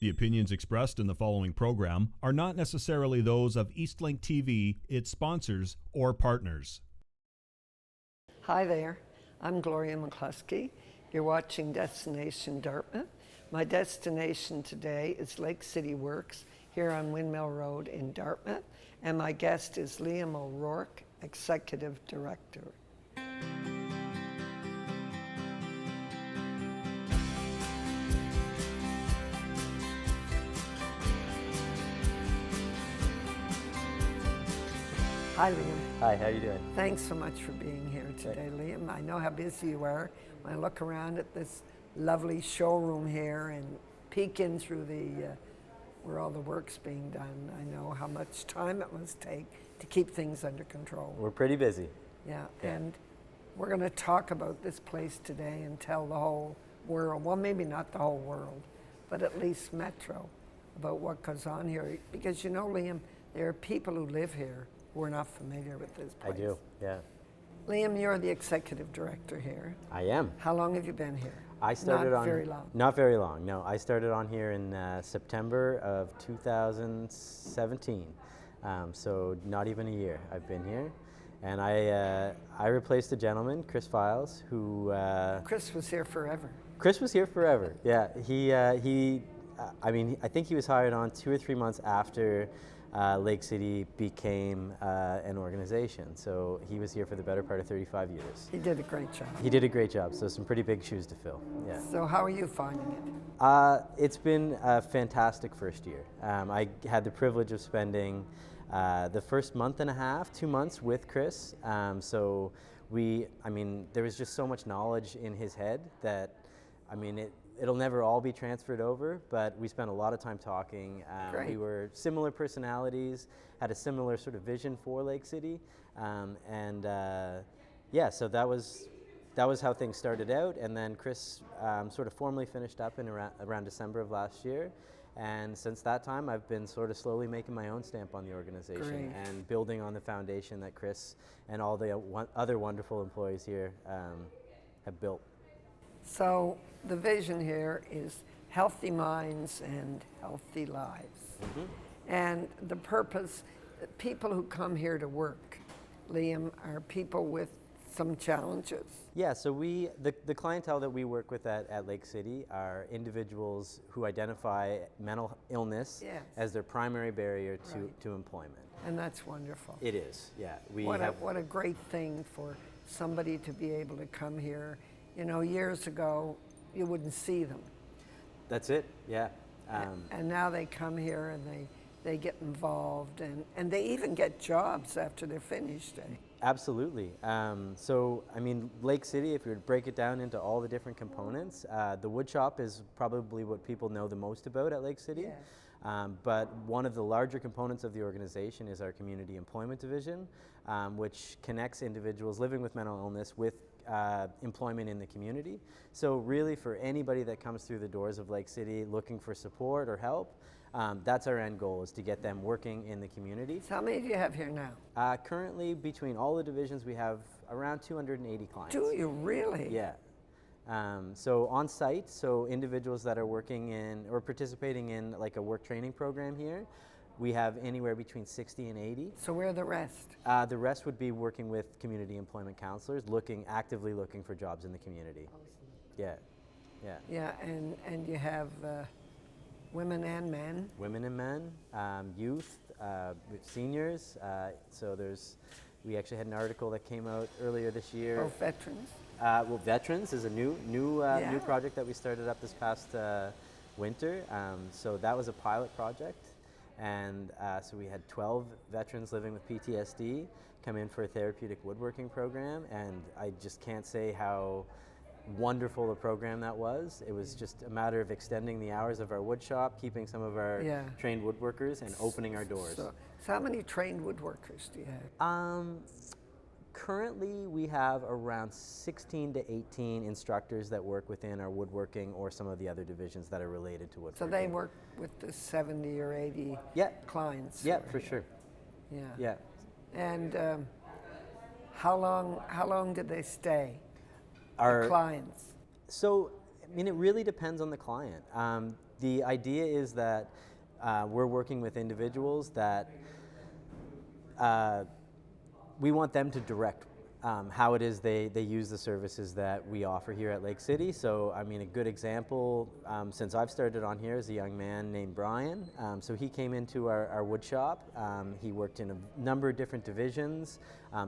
The opinions expressed in the following program are not necessarily those of Eastlink TV, its sponsors, or partners. Hi there, I'm Gloria McCluskey. You're watching Destination Dartmouth. My destination today is Lake City Works here on Windmill Road in Dartmouth, and my guest is Liam O'Rourke, Executive Director. Hi, Liam. Hi, how are you doing? Thanks so much for being here today, Liam. I know how busy you are. When I look around at this lovely showroom here and peek in through where all the work's being done, I know how much time it must take to keep things under control. We're pretty busy. Yeah, and we're going to talk about this place today and tell the whole world, well, maybe not the whole world, but at least Metro, about what goes on here. Because you know, Liam, there are people who live here who are not familiar with this place. I do, yeah. Liam, you're the executive director here. I am. How long have you been here? I started Not very long. Not very long, no. I started on here in September of 2017. So not even a year I've been here. And I replaced a gentleman, Chris Files, who... Chris was here forever. Chris was here forever, yeah. I mean, I think he was hired on 2 or 3 months after Lake City became an organization. So he was here for the better part of 35 years. He did a great job. He did a great job, so some pretty big shoes to fill, yeah. So how are you finding it? It's been a fantastic first year. I had the privilege of spending the first month and a half, 2 months with Chris. So there was just so much knowledge in his head that, it'll never all be transferred over, but we spent a lot of time talking. We were similar personalities, had a similar sort of vision for Lake City, so that was how things started out. And then Chris sort of formally finished up in around December of last year. And since that time, I've been sort of slowly making my own stamp on the organization and building on the foundation that Chris and all the other wonderful employees here have built. So the vision here is healthy minds and healthy lives. Mm-hmm. And the purpose, people who come here to work, Liam, are people with some challenges. Yeah, so the clientele that we work with at Lake City are individuals who identify mental illness as their primary barrier to employment. And that's wonderful. It is, yeah. What a great thing for somebody to be able to come here. You know, years ago, you wouldn't see them. That's it, yeah. And now they come here and they get involved and they even get jobs after they're finished. Absolutely. Lake City, if you were to break it down into all the different components, the wood shop is probably what people know the most about at Lake City. Yeah. But one of the larger components of the organization is our Community Employment Division, which connects individuals living with mental illness with employment in the community. So really for anybody that comes through the doors of Lake City looking for support or help, that's our end goal, is to get them working in the community. So how many do you have here now? Currently, between all the divisions, we have around 280 clients. Do you really? Yeah. So on site, so individuals that are working in or participating in like a work training program here, we have anywhere between 60 and 80. So where are the rest? The rest would be working with community employment counselors, actively looking for jobs in the community. Yeah, yeah. Yeah, and you have women and men. Women and men, youth, seniors. We actually had an article that came out earlier this year. Oh, veterans. Veterans is a new project that we started up this past winter. So that was a pilot project. And so we had 12 veterans living with PTSD come in for a therapeutic woodworking program, and I just can't say how wonderful a program that was. It was just a matter of extending the hours of our wood shop, keeping some of our trained woodworkers, and opening our doors. So how many trained woodworkers do you have? Currently, we have around 16 to 18 instructors that work within our woodworking or some of the other divisions that are related to woodworking. So they work with the 70 or 80 clients? Yeah, for sure. Yeah. Yeah. And how long did they stay, the clients? So I mean, it really depends on the client. The idea is that we're working with individuals that we want them to direct how it is they use the services that we offer here at Lake City. So, I mean, a good example, since I've started on here, is a young man named Brian. So he came into our wood shop. He worked in a number of different divisions,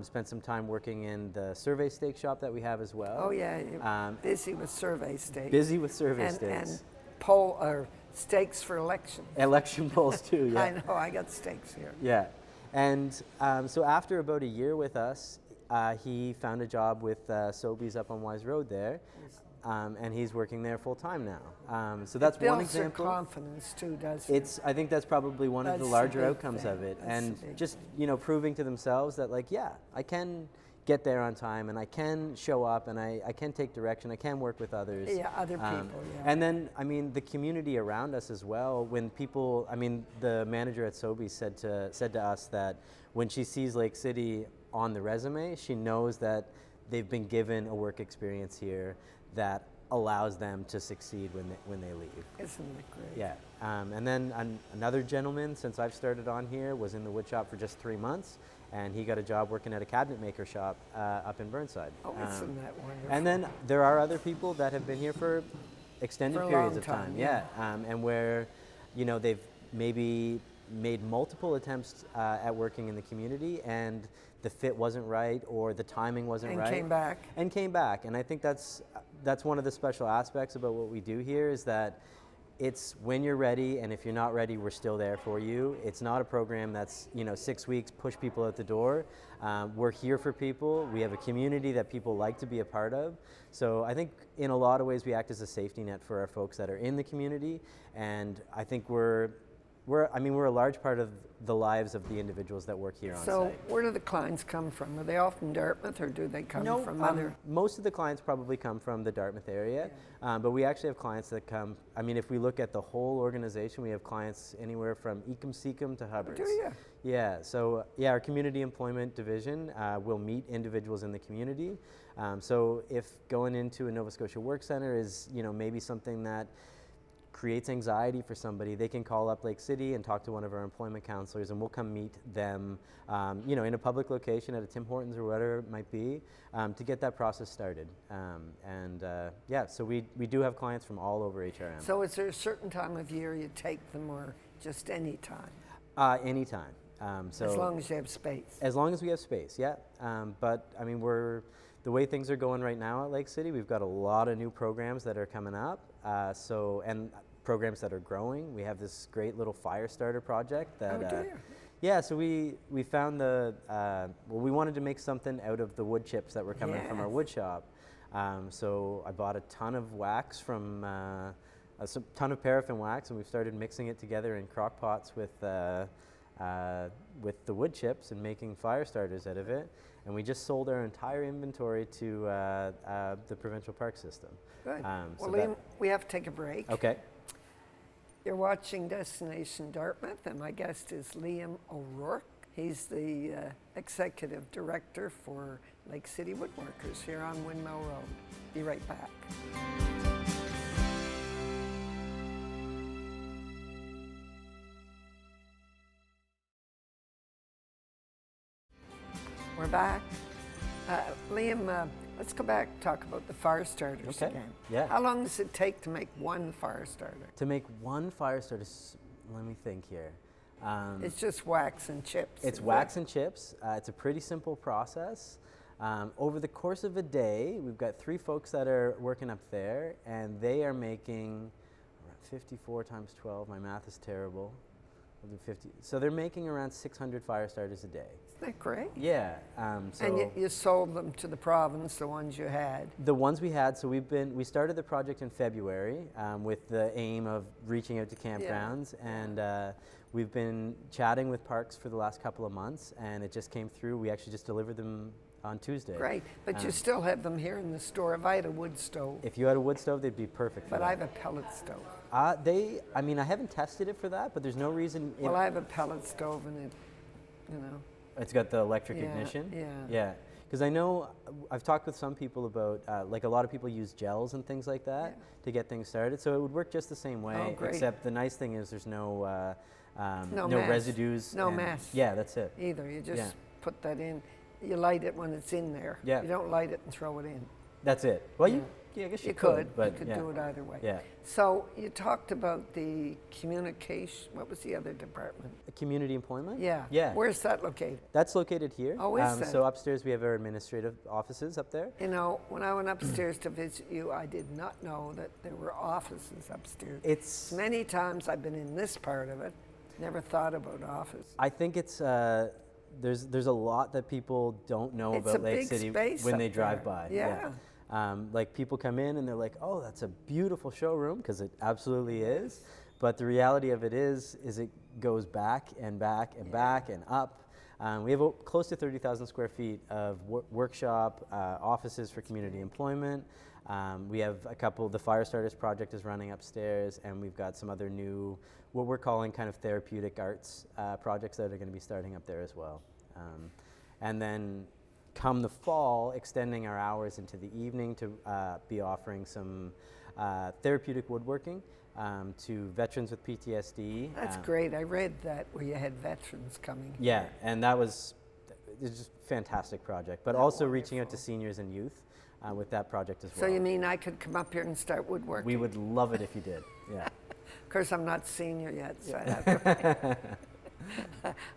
spent some time working in the survey stake shop that we have as well. Oh yeah, you're busy with survey stakes. Busy with survey stakes. And poll or stakes for elections. Election polls too, yeah. I know, I got stakes here. Yeah, and so after about a year with us, he found a job with Sobeys up on Wise Road there, and he's working there full time now. So that's one example. Builds your confidence too, doesn't it? I think that's probably one of the larger outcomes of it, and just proving to themselves that like, yeah, I can get there on time, and I can show up, and I can take direction, I can work with others. Yeah, other people, yeah. And then, I mean, the community around us as well, when people, I mean, the manager at Sobeys said to us that when she sees Lake City on the resume, she knows that they've been given a work experience here that allows them to succeed when they leave. Isn't it great? Yeah, and then another gentleman, since I've started on here, was in the wood shop for just 3 months, and he got a job working at a cabinet maker shop up in Burnside. Oh, isn't that wonderful? And then there are other people that have been here for extended periods of time. Yeah, and where, they've maybe made multiple attempts at working in the community, and the fit wasn't right, or the timing wasn't right. And came back. And I think that's one of the special aspects about what we do here, is that it's when you're ready, and if you're not ready, we're still there for you. It's not a program that's 6 weeks, push people out the door. We're here for people. We have a community that people like to be a part of. So I think in a lot of ways we act as a safety net for our folks that are in the community, and I think we're a large part of the lives of the individuals that work here on site. So where do the clients come from? Are they all from Dartmouth, or do they come from other? Most of the clients probably come from the Dartmouth area, but we actually have clients that come, I mean, if we look at the whole organization, we have clients anywhere from Ecom to Hubbards. Do you? Yeah, so our community employment division will meet individuals in the community. So if going into a Nova Scotia Work Centre is, maybe something that creates anxiety for somebody, they can call up Lake City and talk to one of our employment counselors, and we'll come meet them, in a public location at a Tim Hortons or whatever it might be, to get that process started. So we do have clients from all over HRM. So is there a certain time of year you take them, or just any time? Anytime. So as long as you have space. As long as we have space, yeah. But I mean, the way things are going right now at Lake City, we've got a lot of new programs that are coming up. And programs that are growing. We have this great little fire starter project that. Oh, do you? Yeah, so we found we wanted to make something out of the wood chips that were coming from our wood shop. So I bought a ton of wax from a ton of paraffin wax, and we've started mixing it together in crock pots with the wood chips and making fire starters out of it. And we just sold our entire inventory to the provincial park system. Good. Well, Liam, we have to take a break. Okay. You're watching Destination Dartmouth, and my guest is Liam O'Rourke. He's the Executive Director for Lake City Woodworkers here on Windmill Road. Be right back. We're back. Liam, let's go back and talk about the fire starters again. Yeah. How long does it take to make one fire starter? To make one fire starter, let me think here. It's just wax and chips. It's wax and chips. It's a pretty simple process. Over the course of a day, we've got 3 folks that are working up there, and they are making 54 times 12. My math is terrible. We'll do 50. So they're making around 600 fire starters a day. Isn't that great? Yeah. And you sold them to the province, the ones you had? The ones we had. So we started the project in February with the aim of reaching out to campgrounds, and we've been chatting with parks for the last couple of months, and it just came through. We actually just delivered them on Tuesday. Great, but you still have them here in the store. If I had a wood stove. If you had a wood stove, they'd be perfect for But that. I have a pellet stove. I mean, I haven't tested it for that, but there's no reason. Well, I have a pellet stove, and it, It's got the electric ignition? Yeah. Yeah. Because I know I've talked with some people about, like a lot of people use gels and things like that to get things started. So it would work just the same way, Oh, great. except the nice thing is there's no No no mess. residues. No and- mess. Yeah, that's it. Either. You just Yeah. put that in. You light it when it's in there. Yeah. You don't light it and throw it in. That's it. Well, yeah, I guess you could, but you could yeah. do it either way. Yeah. So you talked about the communication. What was the other department? Community employment? Yeah. Yeah. Where's that located? That's located here. Oh, is that? So upstairs we have our administrative offices up there. You know, when I went upstairs to visit you, I did not know that there were offices upstairs. It's, Many times I've been in this part of it, never thought about office. I think it's, there's a lot that people don't know It's about a Lake big City space when up they drive there. by. Yeah. Like people come in and they're like, oh, that's a beautiful showroom, because it absolutely is. But the reality of it is it goes back and back and back and up. We have close to 30,000 square feet of workshop, offices for community employment. We have a couple, the Fire Starters project is running upstairs, and we've got some other new, what we're calling kind of therapeutic arts projects that are going to be starting up there as well. And then come the fall, extending our hours into the evening to be offering some therapeutic woodworking to veterans with PTSD. That's great. I read that where you had veterans coming. Yeah, here. and it's just a fantastic project, but also reaching out to seniors and youth with that project as well. So you mean I could come up here and start woodworking? We would love it if you did, yeah. Of course, I'm not senior yet, so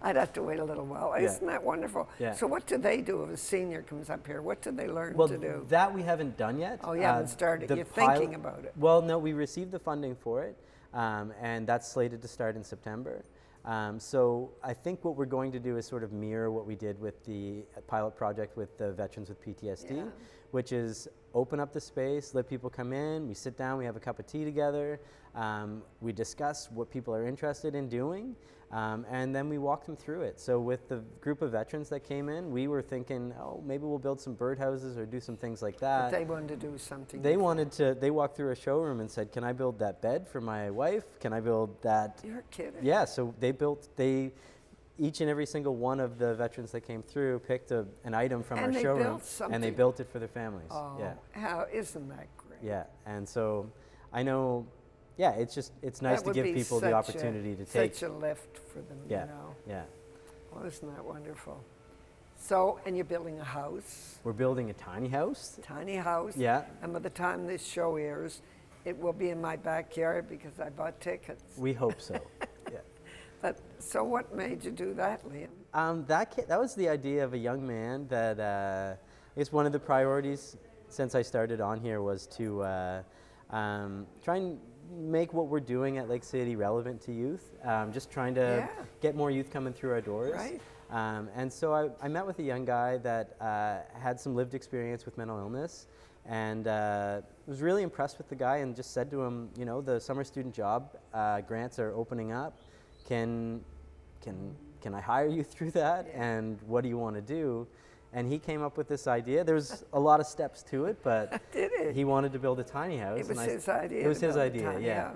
I'd have to wait a little while. Yeah. Isn't that wonderful? Yeah. So what do they do if a senior comes up here? What do they learn Well, to do? that we haven't done yet. Oh, you haven't started. the You're thinking about it. Well, no, we received the funding for it, and that's slated to start in September. So I think what we're going to do is sort of mirror what we did with the pilot project with the veterans with PTSD, Yeah. which is open up the space, let people come in, we sit down, we have a cup of tea together, we discuss what people are interested in doing, and then we walk them through it. So with the group of veterans that came in, we were thinking, oh, maybe we'll build some birdhouses or do some things like that. But they wanted to do something. They different. wanted to, they walked through a showroom and said, can I build that bed for my wife? Can I build that? You're kidding. Yeah, so each and every single one of the veterans that came through picked an item from And our they showroom built something. and they built it for their families. Oh, Yeah, how isn't that great? yeah, and so I know, yeah, it's nice That to would give be people the such opportunity to take. such a lift for them, Yeah, you know. yeah. Well, isn't that wonderful? So, and you're building a house, We're building a tiny house. tiny house. Yeah, And by the time this show airs, it will be in my backyard because I bought tickets. we hope so. Yeah. But so, what made you do that, Liam? That was the idea of a young man that I guess one of the priorities since I started on here was to try and make what we're doing at Lake City relevant to youth. Just trying to get more youth coming through our doors. Right. And so I met with a young guy that had some lived experience with mental illness, and was really impressed with the guy and just said to him, you know, the summer student job grants are opening up. Can I hire you through that? And what do you want to do? And he came up with this idea. There was a lot of steps to it, but Did it? he wanted to build a tiny house. It was and his idea. It was to his build a idea, tiny yeah.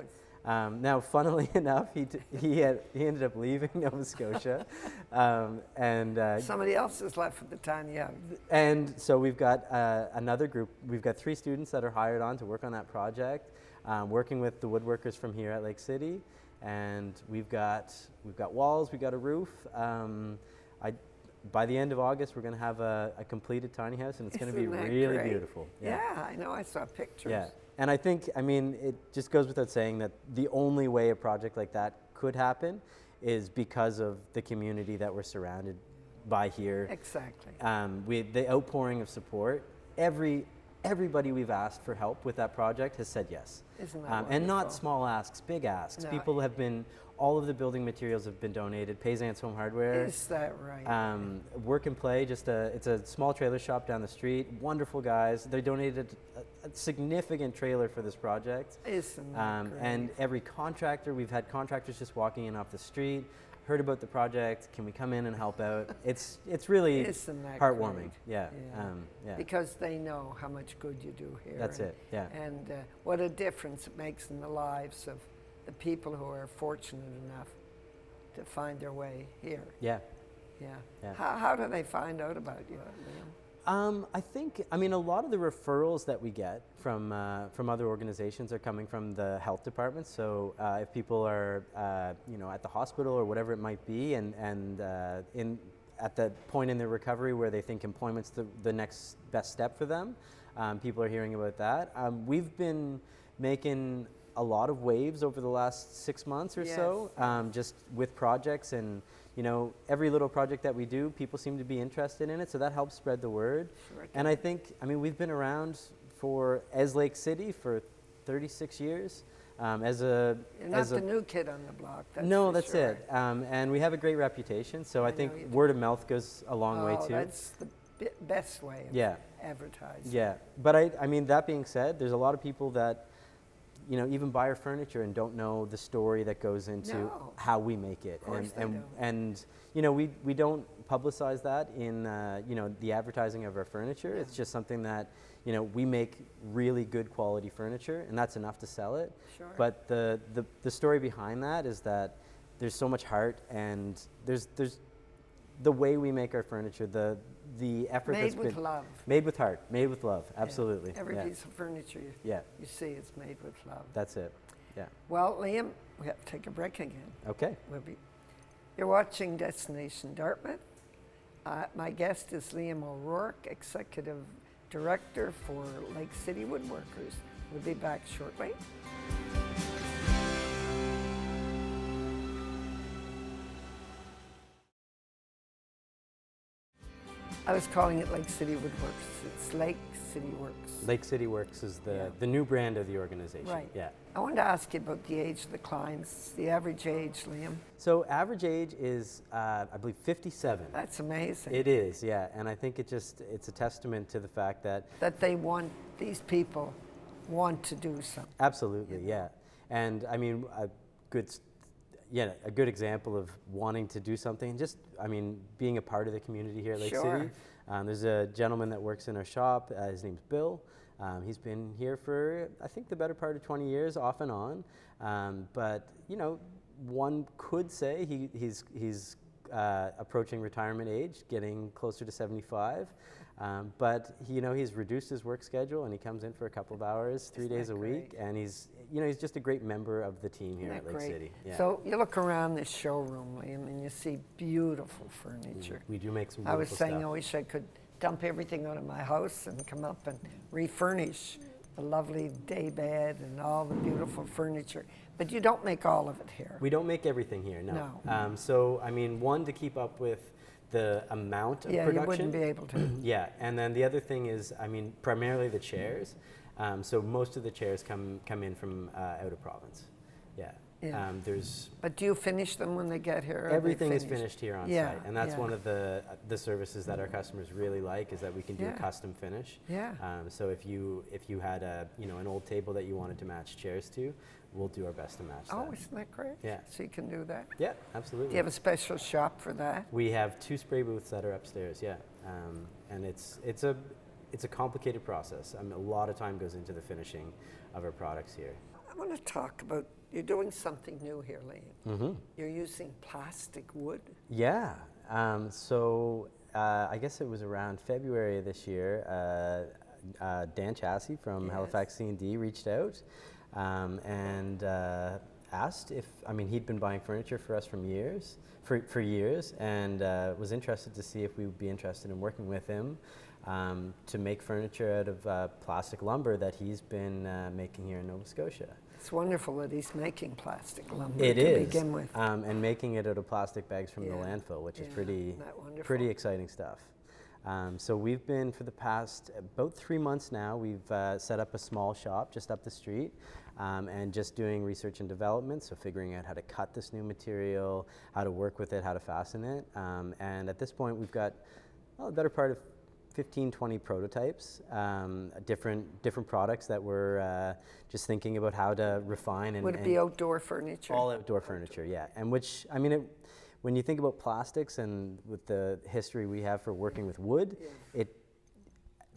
house. Now, funnily enough, he ended up leaving Nova Scotia, and Somebody else is left with the tiny house. and so we've got another group. We've got 3 students that are hired on to work on that project, working with the woodworkers from here at Lake City, and we've got walls, we've got a roof. By the end of August, we're going to have a completed tiny house, and it's going to be Isn't that really great? beautiful. Yeah, I know. I saw pictures. Yeah, and I think, I mean, it just goes without saying that the only way a project like that could happen is because of the community that we're surrounded by here. Exactly. The outpouring of support, everybody we've asked for help with that project has said yes. Isn't that And not wonderful? small asks, big asks. No. People have been, all of the building materials have been donated. Paysan's Home Hardware. Is that right? Work and Play, it's a small trailer shop down the street. Wonderful guys. They donated a significant trailer for this project. Isn't that great? And every contractor, we've had contractors just walking in off the street, heard about the project. Can we come in and help out? It's really Isn't that heartwarming. great? Yeah. Yeah. Yeah. Because they know how much good you do here. That's and, it. Yeah. And what a difference it makes in the lives of the people who are fortunate enough to find their way here. Yeah. Yeah. Yeah. How do they find out about you, Liam? I think, I mean, a lot of the referrals that we get from other organizations are coming from the health department. So if people are, you know, at the hospital or whatever it might be, and at the point in their recovery where they think employment's the next best step for them, people are hearing about that. We've been making a lot of waves over the last 6 months or so, just with projects, and you know, every little project that we do, people seem to be interested in it, so that helps spread the word. Sure. And I think, I mean, we've been around as Lake City for 36 years. You're not the new kid on the block. That's sure. It. And we have a great reputation, so I think word of mouth goes a long way too. That's the best way of advertising. Yeah, but I mean, that being said, there's a lot of people that, you know, even buy our furniture and don't know the story that goes into how we make it. And you know, we don't publicize that in you know, the advertising of our furniture. It's just something that, you know, we make really good quality furniture, and that's enough to sell it. Sure. But the story behind that is that there's so much heart, and there's the way we make our furniture, the effort that's been... Made with love. Made with heart, made with love, absolutely. Every piece of furniture you see is made with love. That's it, yeah. Well, Liam, we have to take a break again. Okay. You're watching Destination Dartmouth. My guest is Liam O'Rourke, Executive Director for Lake City Woodworkers. We'll be back shortly. I was calling it Lake City Woodworks. It's Lake City Works. Lake City Works is the new brand of the organization. Right. Yeah. I wanted to ask you about the age of the clients, the average age, Liam. So average age is, I believe, 57. That's amazing. It is, yeah. And I think it's a testament to the fact that... That these people want to do something. Absolutely, yeah. And I mean, a good example of wanting to do something, just, I mean, being a part of the community here at Lake City. There's a gentleman that works in our shop, his name's Bill. He's been here for, I think, the better part of 20 years, off and on. But, you know, one could say he's approaching retirement age, getting closer to 75. But you know, he's reduced his work schedule, and he comes in for a couple of hours, 3 days a week, and he's just a great member of the team here at Lake City. Yeah. So you look around this showroom, Liam, and you see beautiful furniture. We do make some beautiful stuff. I was saying, stuff. I wish I could dump everything out of my house and come up and refurnish the lovely day bed and all the beautiful furniture. But you don't make all of it here. We don't make everything here, no. So, I mean, one, to keep up with the amount of production. You wouldn't be able to. Yeah, and then the other thing is, I mean, primarily the chairs. So most of the chairs come in from out of province. Yeah. But do you finish them when they get here? Everything is finished here on site, and that's one of the services that our customers really like, is that we can do a custom finish. Yeah. So if you had an old table that you wanted to match chairs to, we'll do our best to match that. Oh, isn't that great? Yeah. So you can do that? Yeah, absolutely. Do you have a special shop for that? We have 2 spray booths that are upstairs. Yeah. And it's a complicated process. I mean, a lot of time goes into the finishing of our products here. I want to talk about, you're doing something new here, Liam. Mm-hmm. You're using plastic wood. Yeah. So I guess it was around February of this year, Dan Chassie from Halifax C&D reached out and asked if, I mean, he'd been buying furniture for us for years, and was interested to see if we would be interested in working with him to make furniture out of plastic lumber that he's been making here in Nova Scotia. It's wonderful that he's making plastic lumber to begin with. And making it out of plastic bags from the landfill, which is pretty exciting stuff. So we've been, for the past about 3 months now, we've set up a small shop just up the street, and just doing research and development, so figuring out how to cut this new material, how to work with it, how to fasten it. And at this point we've got the better part of 15, 20 prototypes, different products that we're just thinking about how to refine. Would it be outdoor furniture? All outdoor furniture, yeah. And which, I mean, when you think about plastics and with the history we have for working with wood,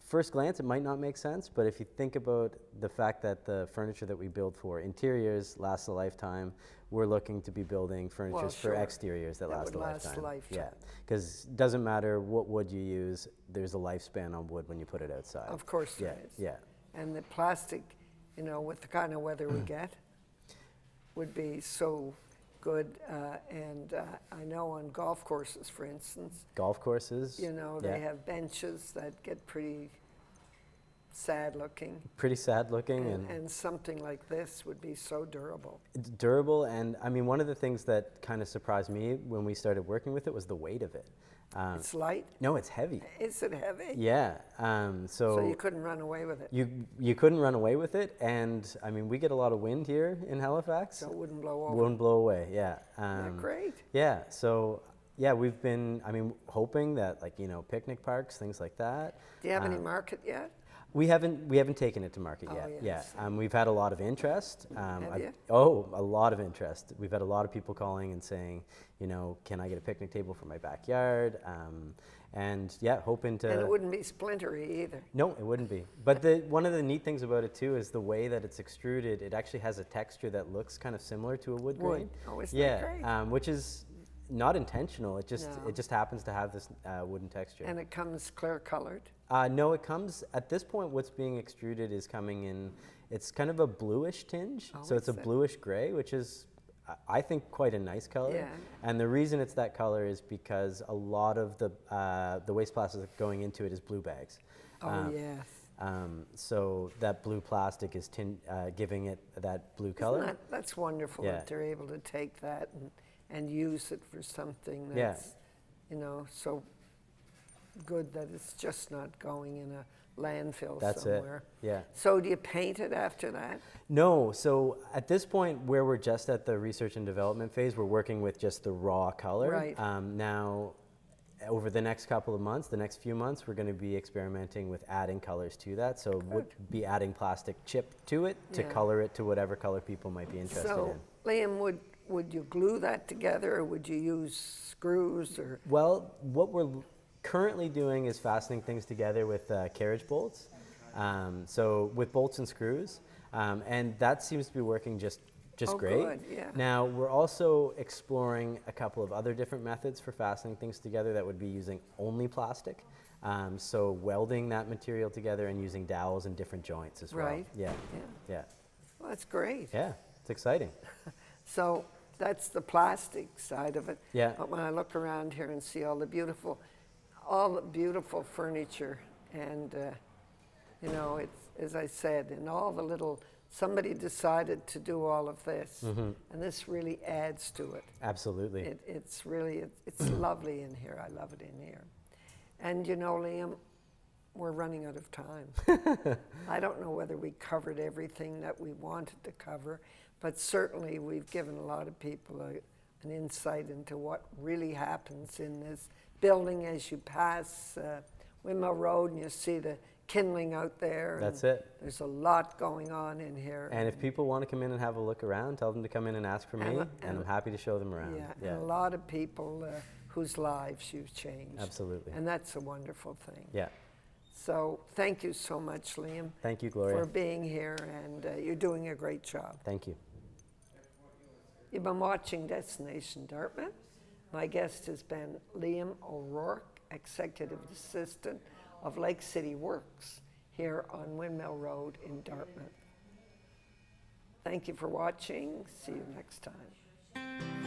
first glance, it might not make sense, but if you think about the fact that the furniture that we build for interiors lasts a lifetime, we're looking to be building furniture for exteriors that last would a last lifetime. a lifetime. Yeah, because it doesn't matter what wood you use, there's a lifespan on wood when you put it outside. Of course there is. Yeah. And the plastic, you know, with the kind of weather we get, would be so good. And I know on golf courses, for instance, Golf courses. you know, they have benches that get pretty sad looking. Pretty sad looking. And something like this would be so durable. It's durable, and I mean, one of the things that kind of surprised me when we started working with it was the weight of it. It's light? No, it's heavy. Is it heavy? Yeah. So you couldn't run away with it? You couldn't run away with it, and I mean, we get a lot of wind here in Halifax. So it wouldn't blow over? Wouldn't blow away, yeah. Great. Yeah, so yeah, we've been, I mean, hoping that, like, you know, picnic parks, things like that. Do you have any market yet? We haven't taken it to market yet. Yes. Yeah, we've had a lot of interest. Have you? A lot of interest. We've had a lot of people calling and saying, you know, can I get a picnic table for my backyard? And yeah, hoping to. And it wouldn't be splintery either. No, it wouldn't be. But one of the neat things about it too is the way that it's extruded. It actually has a texture that looks kind of similar to a wood grain. Oh, isn't that great? Which is not intentional. It just happens to have this wooden texture. And it comes clear colored? No, it comes, at this point, what's being extruded is coming in, it's kind of a bluish tinge. So it's a bluish gray, which is, I think, quite a nice color. Yeah. And the reason it's that color is because a lot of the waste plastic going into it is blue bags. Oh, yes. So that blue plastic is giving it that blue color. That's wonderful that they're able to take that and use it for something that's, you know, so good that it's just not going in a landfill somewhere. Yeah. So do you paint it after that? No, so at this point where we're just at the research and development phase, we're working with just the raw color. Right. Now, over the next couple of months, the next few months, we're going to be experimenting with adding colors to that. So we'll be adding plastic chip to it to color it to whatever color people might be interested in. Liam, would you glue that together, or would you use screws? Or? Well, what we're currently doing is fastening things together with carriage bolts. So with bolts and screws, and that seems to be working just great. Good, yeah. Now we're also exploring a couple of other different methods for fastening things together that would be using only plastic. So welding that material together and using dowels in different joints as well. Right. Yeah. Well, that's great. Yeah, it's exciting. So that's the plastic side of it. Yeah. But when I look around here and see all the beautiful furniture, and you know, it's, as I said, and all the little, somebody decided to do all of this, and this really adds to it. Absolutely. It's really, it's lovely in here. I love it in here. And you know, Liam, we're running out of time. I don't know whether we covered everything that we wanted to cover, but certainly we've given a lot of people an insight into what really happens in this building as you pass Windmill Road and you see the kindling out there. That's it. There's a lot going on in here. And if people want to come in and have a look around, tell them to come in and ask for me, and I'm happy to show them around. Yeah, and a lot of people whose lives you've changed. Absolutely. And that's a wonderful thing. Yeah. So thank you so much, Liam. Thank you, Gloria. For being here, and you're doing a great job. Thank you. You've been watching Destination Dartmouth. My guest has been Liam O'Rourke, Executive Assistant of Lake City Works here on Windmill Road in Dartmouth. Thank you for watching. See you next time.